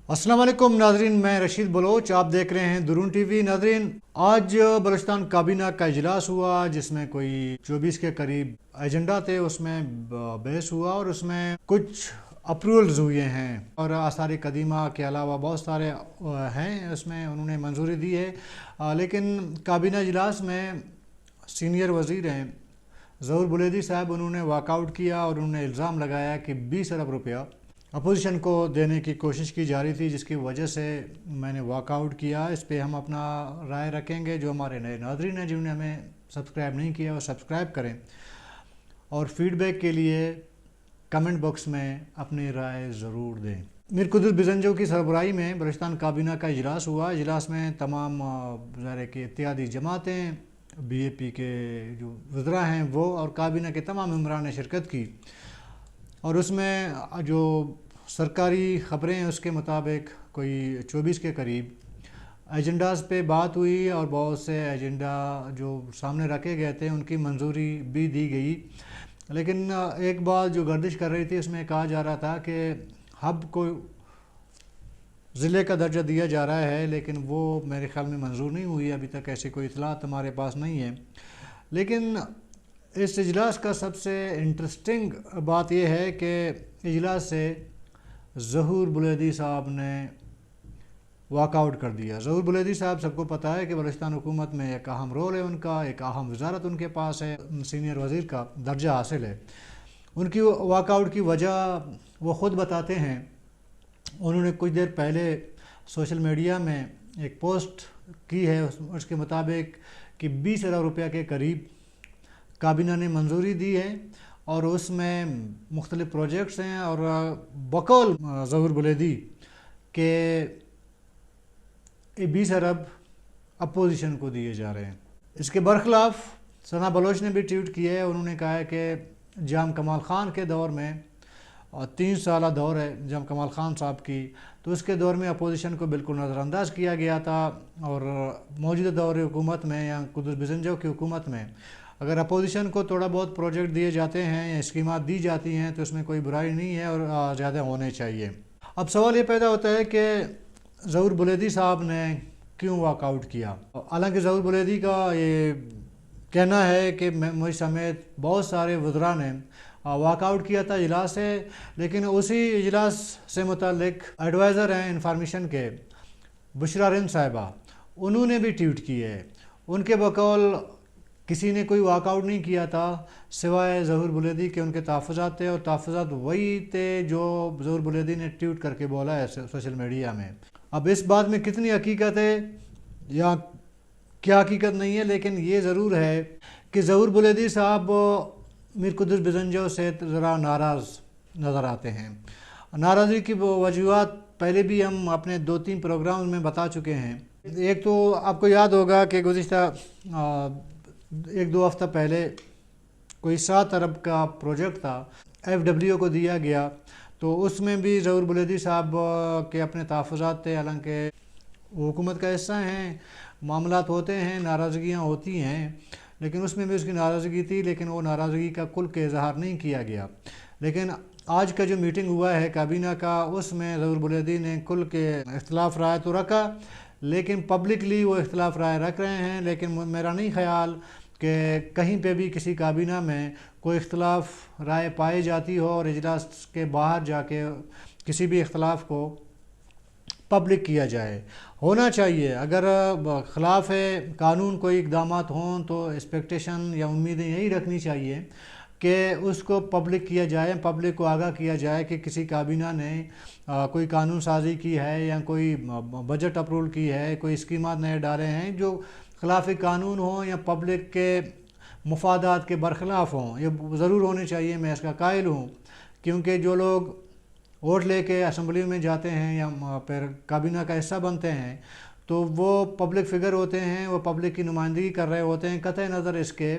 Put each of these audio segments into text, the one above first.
अस्सलाम वालेकुम नाजरीन, मैं रशीद बलोच, आप देख रहे हैं दुरून टीवी। नाजरीन, आज बलूचिस्तान काबीना का इजलास हुआ जिसमें कोई 24 के करीब एजेंडा थे। उसमें बहस हुआ और उसमें कुछ अप्रूवल्स हुए हैं और आसार कदीमा के अलावा बहुत सारे हैं, उसमें उन्होंने मंजूरी दी है। लेकिन काबीना इजलास में सीनियर वज़ीर हैं ज़हूर बुलेदी साहब, उन्होंने वॉकआउट किया और उन्होंने इल्ज़ाम लगाया कि 20 अरब रुपया अपोजिशन को देने की कोशिश की जा रही थी, जिसकी वजह से मैंने वॉकआउट किया। इस पे हम अपना राय रखेंगे। जो हमारे नए नाज़रीन हैं जिन्होंने हमें सब्सक्राइब नहीं किया वो सब्सक्राइब करें और फीडबैक के लिए कमेंट बॉक्स में अपनी राय ज़रूर दें। मीर कुदरत बिजंजो की सरबराही में बलूचिस्तान काबीना का इजलास हुआ। इजलास में तमाम ज़ाहिर के इत्तेहादी जमातें, BAP के जो वज़रा हैं वो और काबीना के तमाम मेंबरान ने शिरकत की और उसमें जो सरकारी ख़बरें हैं उसके मुताबिक कोई 24 के करीब एजेंडाज़ पे बात हुई और बहुत से एजेंडा जो सामने रखे गए थे उनकी मंजूरी भी दी गई। लेकिन एक बात जो गर्दिश कर रही थी, उसमें कहा जा रहा था कि हब को ज़िले का दर्जा दिया जा रहा है, लेकिन वो मेरे ख़्याल में मंजूर नहीं हुई। अभी तक ऐसी कोई इतलात हमारे पास नहीं है। लेकिन इस इजलास का सबसे इंटरेस्टिंग बात यह है कि इजलास से ज़हूर बुलेदी साहब ने वॉकआउट कर दिया। ज़हूर बुलेदी साहब, सबको पता है कि बलूचिस्तान हुकूमत में एक अहम रोल है उनका, एक अहम वजारत उनके पास है, सीनियर वज़ीर का दर्जा हासिल है। उनकी वॉकआउट की वजह वो ख़ुद बताते हैं। उन्होंने कुछ देर पहले सोशल मीडिया में एक पोस्ट की है, उसके मुताबिक कि 20 अरब रुपया के करीब काबीना ने मंजूरी दी है और उसमें मुख्तलिफ़ प्रोजेक्ट्स हैं और बकौल ज़हूर बुलेदी के 20 अरब अपोजिशन को दिए जा रहे हैं। इसके बरखिलाफ़ सना बलोच ने भी ट्वीट किया है। उन्होंने कहा है कि जाम कमाल ख़ान के दौर में, और 3 साल दौर है जाम कमाल ख़ान साहब की, तो उसके दौर में अपोजिशन को बिल्कुल नज़रअंदाज किया गया था और मौजूदा दौर हुकूमत में या कुदरत बिजंजो की हुकूमत में अगर अपोजिशन को थोड़ा बहुत प्रोजेक्ट दिए जाते हैं या स्कीमात दी जाती हैं तो उसमें कोई बुराई नहीं है और ज़्यादा होने चाहिए। अब सवाल ये पैदा होता है कि ज़हूर बुलेदी साहब ने क्यों वॉकआउट किया। हालांकि ज़हूर बुलेदी का ये कहना है कि मुझ समेत बहुत सारे वज़रा ने वॉकआउट किया था इजलास से, लेकिन उसी इजलास से मुतालिक एडवाइज़र हैं इंफॉर्मेशन के बुशरा रिंद साहिबा, उन्होंने भी ट्वीट की है। उनके बकौल किसी ने कोई वॉकआउट नहीं किया था सिवाय ज़हूर बुलेदी के। उनके तहफ़्फ़ुज़ात थे और तहफ़्फ़ुज़ात वही थे जो ज़हूर बुलेदी ने ट्वीट करके बोला है सोशल मीडिया में। अब इस बात में कितनी हकीकत है या क्या हकीकत नहीं है, लेकिन ये ज़रूर है कि ज़हूर बुलेदी साहब मीर कुदरत बिजंजो से ज़रा नाराज़ नज़र आते हैं। नाराज़गी की वजूहात पहले भी हम अपने 2-3 प्रोग्राम में बता चुके हैं। एक तो आपको याद होगा कि गुज़िश्ता 1-2 हफ़्ता पहले कोई 7 अरब का प्रोजेक्ट था, FWO को दिया गया, तो उसमें भी ज़हूर बुलेदी साहब के अपने तहफ़्फ़ुज़ात थे। हालांकि हुकूमत का हिस्सा हैं, मामलात होते हैं, नाराज़गियाँ होती हैं, लेकिन उसमें भी उसकी नाराज़गी थी, लेकिन वो नाराज़गी का खुल के इजहार नहीं किया गया। लेकिन आज का जो मीटिंग हुआ है काबीना का, उसमें ज़हूर बुलेदी ने खुल के इख्तिलाफ़ राय तो रखा, लेकिन पब्लिकली वो इख्तिलाफ़ राय रख रहे हैं। लेकिन मेरा नहीं ख्याल कि कहीं पे भी किसी काबीना में कोई इख्तिलाफ़ राय पाई जाती हो और इजलास के बाहर जाके किसी भी इख्तिलाफ़ को पब्लिक किया जाए। होना चाहिए, अगर ख़िलाफ़ कानून कोई इक़दामात हों तो एक्सपेक्टेशन या उम्मीदें यही रखनी चाहिए कि उसको पब्लिक किया जाए, पब्लिक को आगाह किया जाए कि किसी काबीना ने कोई कानून साजी की है या कोई बजट अप्रूवल की है, कोई स्कीमात नए डाले हैं जो ख़िलाफ़ कानून हों या पब्लिक के मुफादात के बरखिलाफ़ हों। ये ज़रूर होने चाहिए, मैं इसका कायल हूँ, क्योंकि जो लोग वोट लेके असम्बली में जाते हैं या फिर काबीना का हिस्सा बनते हैं तो वो पब्लिक फ़िगर होते हैं, वो पब्लिक की नुमाइंदगी कर रहे होते हैं। कतई नज़र इसके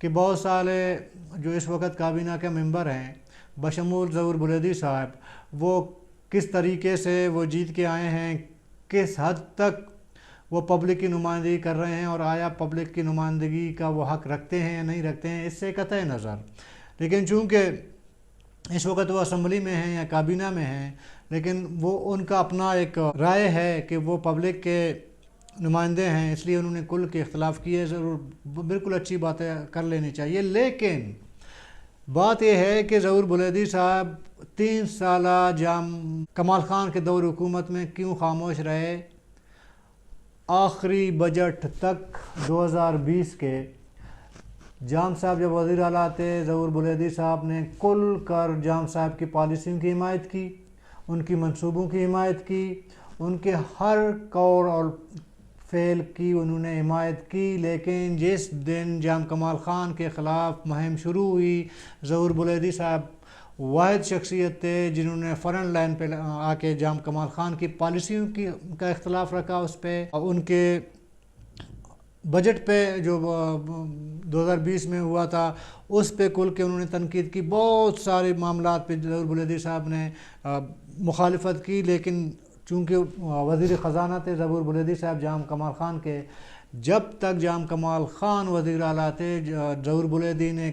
कि बहुत सारे जो इस वक्त काबीना के मेंबर हैं बशमूल ज़हूर बुलेदी साहब, वो किस तरीके से वो जीत के आए हैं, किस हद तक वो पब्लिक की नुमाइंदगी कर रहे हैं और आया पब्लिक की नुमाइंदगी का वो हक़ रखते हैं या नहीं रखते हैं, इससे कतई नज़र। लेकिन चूँकि इस वक्त वो असम्बली में हैं या काबीना में हैं, लेकिन वो उनका अपना एक राय है कि वो पब्लिक के नुमाइंदे हैं, इसलिए उन्होंने कुल के इख्तलाफ किए। ज़रूर बिल्कुल अच्छी बातें कर लेनी चाहिए, लेकिन बात यह है कि ज़हूर बुलैदी साहब 3 साला जाम कमाल ख़ान के दौर हुकूमत में क्यों खामोश रहे। आखिरी बजट तक 2020 के जाम साहब जब वज़ीर आला थे, ज़हूर बुलैदी साहब ने कुल कर जाम साहब की पॉलिसियों की हिमायत की, उनकी मंसूबों की हिमायत की, उनके हर कौल और फ़ेल की उन्होंने हिमायत की। लेकिन जिस दिन जाम कमाल ख़ान के ख़िलाफ़ मुहिम शुरू हुई, ज़हूर बुलैदी साहब वाहिद शख्सियत थे जिन्होंने फ्रंट लाइन पे आके जाम कमाल ख़ान की पॉलिसियों की का इख्तलाफ रखा, उस पर उनके बजट पे जो 2020 में हुआ था उस पे कुल के उन्होंने तनकीद की। बहुत सारे मामलात पे ज़हूर बुलैदी साहब ने मुखालिफत की, लेकिन चूँकि वज़ीर ख़जाना थे ज़हूर बुलैदी साहब जाम कमाल ख़ान के, जब तक जाम कमाल ख़ान वज़ीर आला थे ज़हूर बुलैदी ने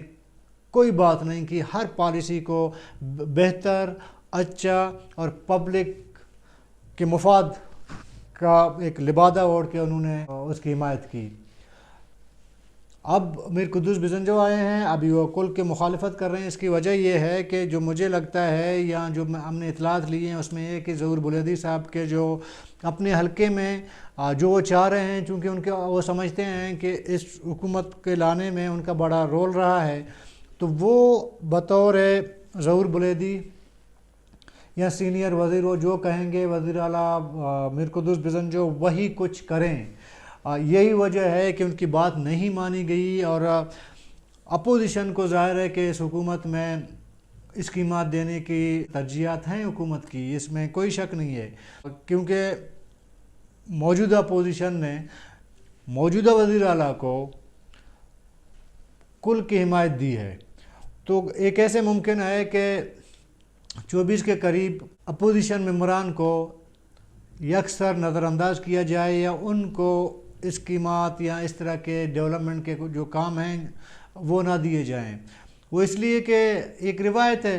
कोई बात नहीं की। हर पॉलिसी को बेहतर, अच्छा और पब्लिक के मुफाद का एक लिबादा ओढ़ के उन्होंने उसकी हिमायत की। अब मीर कुद्दूस बिज़ंजो आए हैं, अभी वो कुल के मुखालिफत कर रहे हैं। इसकी वजह यह है कि जो मुझे लगता है या जो हमने इतलात ली हैं उसमें यह कि ज़हूर बुलैदी साहब के जो अपने हलके में जो वो चाह रहे हैं, चूँकि उनके वो समझते हैं कि इस हुकूमत के लाने में उनका बड़ा रोल रहा है, तो वो बतौर ज़हूर बुलैदी या सीनियर वज़ीर वो जो कहेंगे वज़ीर आला मीर कुद्दूस बिज़ंजो वही कुछ करें। यही वजह है कि उनकी बात नहीं मानी गई और अपोजिशन को ज़ाहिर है कि इस हुकूमत में स्कीमात देने की तरजीहात हैं हुकूमत की, इसमें कोई शक नहीं है, क्योंकि मौजूदा अपोजिशन ने मौजूदा वज़ीर आला को कुल की हिमायत दी है। तो एक ऐसे मुमकिन है कि 24 के करीब अपोजिशन मेंबरान को यकसर नज़रअंदाज किया जाए या उनको स्कीमात या इस तरह के डेवलपमेंट के जो काम हैं वो ना दिए जाएं। वो इसलिए कि एक रिवायत है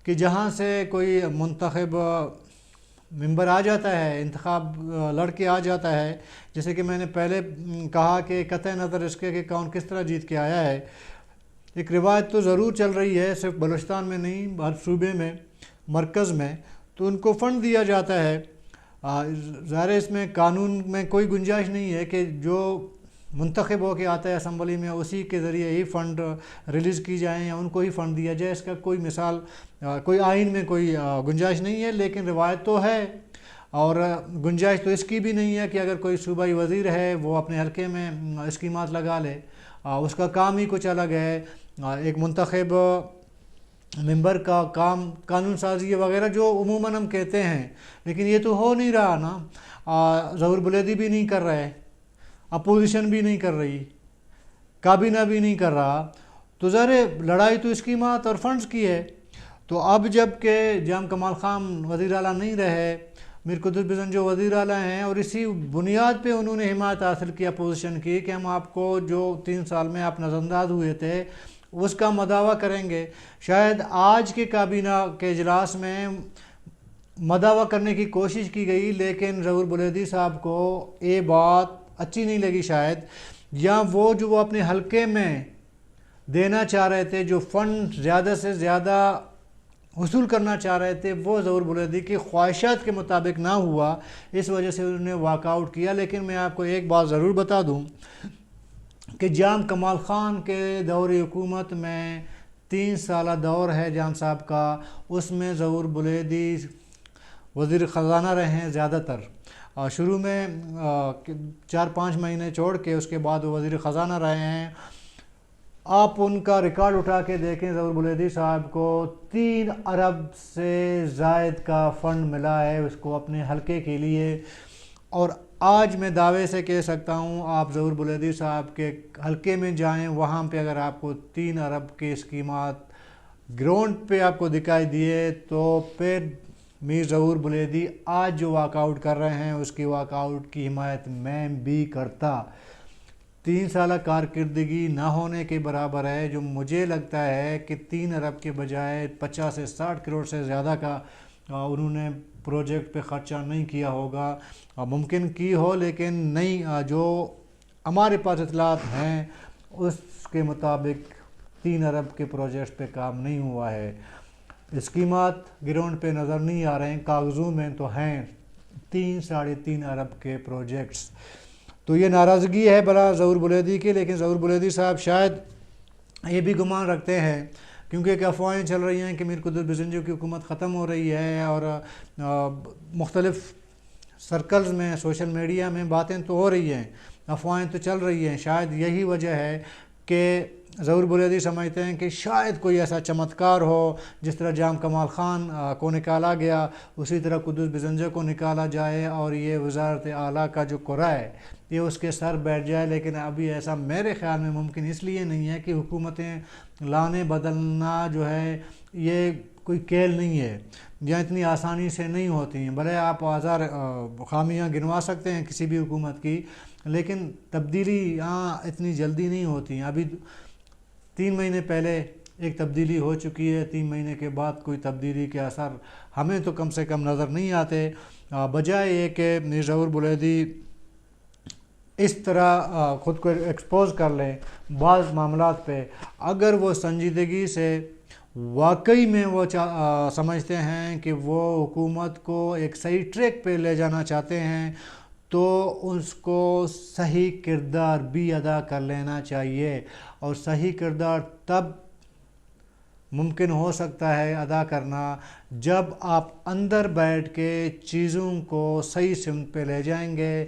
कि जहाँ से कोई मुंतखब मेंबर आ जाता है, इंतखाब लड़के आ जाता है, जैसे कि मैंने पहले कहा कि कतई नज़र इसके कि कौन किस तरह जीत के आया है, एक रिवायत तो ज़रूर चल रही है, सिर्फ बलूचिस्तान में नहीं हर सूबे में, मरकज़ में, तो उनको फ़ंड दिया जाता है। ज़ाहिर इसमें कानून में कोई गुंजाइश नहीं है कि जो मुंतखब हो के आता है असम्बली में उसी के ज़रिए ही फ़ंड रिलीज़ की जाए या उनको ही फ़ंड दिया जाए। इसका कोई मिसाल कोई आइन में कोई गुंजाइश नहीं है, लेकिन रिवायत तो है। और गुंजाइश तो इसकी भी नहीं है कि अगर कोई सूबाई वज़ीर है वो अपने हल्के में स्कीमात लगा ले, उसका काम ही कुछ अलग है। एक मुंतखब मेंबर का काम कानून साजी वगैरह जो उमूमन हम कहते हैं, लेकिन ये तो हो नहीं रहा ना। ज़हूर बुलैदी भी नहीं कर रहे, अपोजिशन भी नहीं कर रही, काबीना भी नहीं कर रहा, तो ज़ाहिर लड़ाई तो स्कीमात और फंड्स की है। तो अब जब के जाम कमाल ख़ान वज़ीर आला नहीं रहे, मीर कुद्दूस बिज़ंजो वज़ीर आला हैं, और इसी बुनियाद पे उन्होंने हिमायत हासिल की अपोजिशन की कि हम आपको जो 3 साल में आप नज़रअंदाज हुए थे उसका मदावा करेंगे। शायद आज के काबीना के इजलास में मदावा करने की कोशिश की गई, लेकिन ज़हूर बुलैदी साहब को ये बात अच्छी नहीं लगी शायद, या वो अपने हलके में देना चाह रहे थे, जो फ़ंड ज़्यादा से ज़्यादा वसूल करना चाह रहे थे, वो ज़हूर बुलैदी की ख्वाहिशात के मुताबिक ना हुआ, इस वजह से उन्होंने वॉकआउट किया। लेकिन मैं आपको एक बात ज़रूर बता दूं कि जाम कमाल ख़ान के दौर हुकूमत में 3 साला दौर है जाम साहब का, उसमें ज़हूर बुलैदी वज़ीर ख़जाना रहे हैं ज़्यादातर। शुरू में 4-5 महीने छोड़ के उसके बाद वो वज़ीर ख़जाना रहे हैं। आप उनका रिकॉर्ड उठा के देखें, ज़हूर बुलैदी साहब को 3 अरब से ज़ायद का फ़ंड मिला है उसको अपने हलके के लिए। और आज मैं दावे से कह सकता हूँ, आप ज़हूर बुलैदी साहब के हलके में जाएं, वहाँ पे अगर आपको 3 अरब के स्कीमात ग्राउंड पे आपको दिखाई दिए, तो फिर मीर ज़हूर बुलैदी आज जो वॉकआउट कर रहे हैं उसकी वॉकआउट की हिमायत मैं भी करता। 3 سالہ کارکردگی نہ ہونے کے برابر ہے، جو مجھے لگتا ہے کہ 3 ارب کے بجائے 50 سے 60 کروڑ سے زیادہ کا انہوں نے پروجیکٹ پہ خرچہ نہیں کیا ہوگا. ممکن کی ہو لیکن نہیں، جو ہمارے پاس اطلاعات ہیں اس کے مطابق 3 ارب کے پروجیکٹ پہ کام نہیں ہوا ہے. اسکیمات گراؤنڈ پہ نظر نہیں آ رہے ہیں، کاغذوں میں تو ہیں 3-3.5 ارب کے پروجیکٹس. تو یہ ناراضگی ہے بلا ظہور بلیدی کی، لیکن ظہور بلیدی صاحب شاید یہ بھی گمان رکھتے ہیں، کیونکہ ایک افواہیں چل رہی ہیں کہ میر قدس بزنجو کی حکومت ختم ہو رہی ہے، اور مختلف سرکلز میں سوشل میڈیا میں باتیں تو ہو رہی ہیں، افواہیں تو چل رہی ہیں. شاید یہی وجہ ہے کہ ظہور بلیدی سمجھتے ہیں کہ شاید کوئی ایسا چمتکار ہو، جس طرح جام کمال خان کو نکالا گیا اسی طرح قدس بزنجو کو نکالا جائے اور یہ وزارت اعلیٰ کا جو کرا ہے یہ اس کے سر بیٹھ جائے. لیکن ابھی ایسا میرے خیال میں ممکن اس لیے نہیں ہے کہ حکومتیں لانے بدلنا جو ہے یہ کوئی کھیل نہیں ہے، یا اتنی آسانی سے نہیں ہوتی ہیں. بھلے آپ ہزار خامیاں گنوا سکتے ہیں کسی بھی حکومت کی، لیکن تبدیلی یہاں اتنی جلدی نہیں ہوتی ہیں. ابھی 3 مہینے پہلے ایک تبدیلی ہو چکی ہے، 3 مہینے کے بعد کوئی تبدیلی کے اثر ہمیں تو کم سے کم نظر نہیں آتے. بجائے یہ کہ میر ظہور بلیدی اس طرح خود کو ایکسپوز کر لیں بعض معاملات پہ، اگر وہ سنجیدگی سے واقعی میں وہ سمجھتے ہیں کہ وہ حکومت کو ایک صحیح ٹریک پہ لے جانا چاہتے ہیں، تو اس کو صحیح کردار بھی ادا کر لینا چاہیے. اور صحیح کردار تب ممکن ہو سکتا ہے ادا کرنا جب آپ اندر بیٹھ کے چیزوں کو صحیح سمت پہ لے جائیں گے.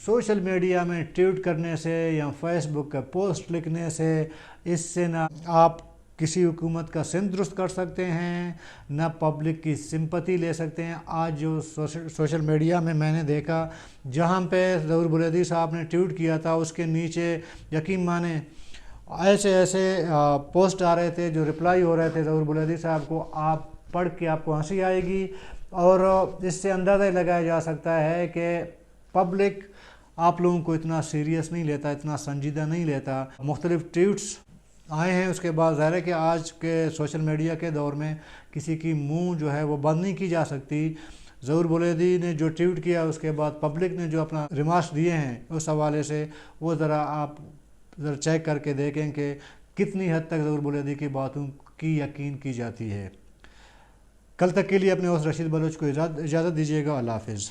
سوشل میڈیا میں ٹویٹ کرنے سے یا فیس بک کا پوسٹ لکھنے سے اس سے نہ آپ کسی حکومت کا سن درست کر سکتے ہیں، نہ پبلک کی سمپتی لے سکتے ہیں. آج جو سوشل میڈیا میں نے دیکھا جہاں پہ ظہور بلیدی صاحب نے ٹویٹ کیا تھا اس کے نیچے یقین مانیں ایسے پوسٹ آ رہے تھے جو رپلائی ہو رہے تھے ظہور بلیدی صاحب کو، آپ پڑھ کے آپ کو ہنسی آئے گی. اور اس سے اندازہ لگایا جا سکتا ہے کہ پبلک آپ لوگوں کو اتنا سیریس نہیں لیتا، اتنا سنجیدہ نہیں لیتا. مختلف ٹویٹس آئے ہیں، اس کے بعد ظاہر ہے کہ آج کے سوشل میڈیا کے دور میں کسی کی منہ جو ہے وہ بند نہیں کی جا سکتی. ظہور بلیدی نے جو ٹویٹ کیا اس کے بعد پبلک نے جو اپنا ریمارکس دیے ہیں اس حوالے سے وہ آپ چیک کر کے دیکھیں کہ کتنی حد تک ظہور بلیدی کی باتوں کی یقین کی جاتی ہے. کل تک کے لیے اپنے ہوسٹ رشید بلوچ کو اجازت دیجیے گا. اللہ حافظ.